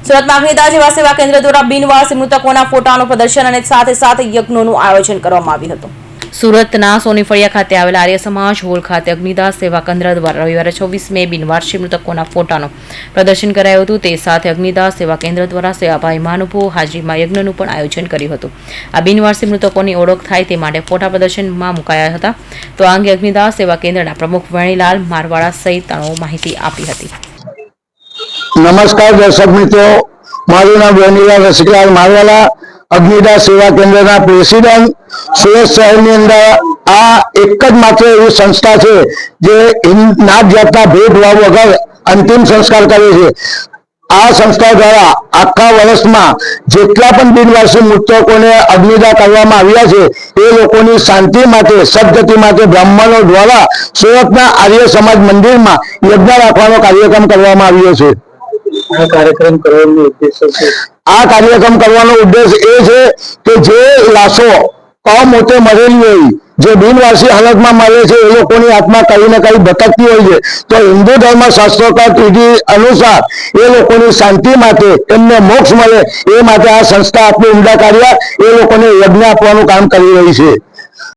સુરતમાં અગ્નિદાહ જેવા સેવા કેન્દ્ર દ્વારા બિનવારસી મૃતકોના ફોટાનું પ્રદર્શન અને સાથે યજ્ઞોનું આયોજન કરવામાં આવ્યું હતું। સુરતના સોનીફળિયા ખાતે આવેલા આર્ય સમાજ હોલ ખાતે અગ્નિદાહ સેવા કેન્દ્ર દ્વારા રવિવારે 24 મે બિનવારસી મૃતકોના ફોટાનું પ્રદર્શન કરાયું હતું। તે સાથે અગ્નિદાહ સેવા કેન્દ્ર દ્વારા સેવાભાવી મહાનુભાવો હાજરીમાં યજ્ઞનું પણ આયોજન કર્યું હતું। આ બિનવારસી મૃતકોની ઓળખ થાય તે માટે ફોટા પ્રદર્શનમાં મુકાયા હતા। તો આ અંગે અગ્નિદાહ સેવા કેન્દ્રના પ્રમુખ વેણીલાલ મારવાડા સહિતનો માહિતી આપી હતી। नमस्कार दर्शक मित्रों, मारू नाम वेणीलाल रसिकलाल मारवाला, अग्निदाह सेवा केन्द्र प्रेसिडेंट। सुरत शहर अंदर आ एक ज मात्र एवी संस्था है जे नात जातना भेदभाव वगर अंतिम संस्कार करे छे। आ संस्था द्वारा आखा वर्षमां जेटला पण बिनवारसी मृतकोने अग्निदाह करवामां आव्या छे ए लोकोनी शांति माटे सद्गति माटे ब्राह्मणों द्वारा सुरतना आर्य समाज मंदिर में यज्ञ राखवानो कार्यक्रम करवामां आव्यो छे। आ कार्यक्रम करवानो उद्देश्य ए छे के जे लाशो कमोते मरेली होय, जे बिनवारसी हालत में मरे छे ए लोकोनी आत्मा कहीं न कहीं भटकती होय छे, तो हिंदू धर्म शास्त्रोक्त विधि अनुसार ए लोकोनी शांति माटे एमने मोक्ष मळे ए माटे आ संस्था आपनुं उमदा कार्य ए लोकोने यज्ञ आपवानुं काम करी रही छे।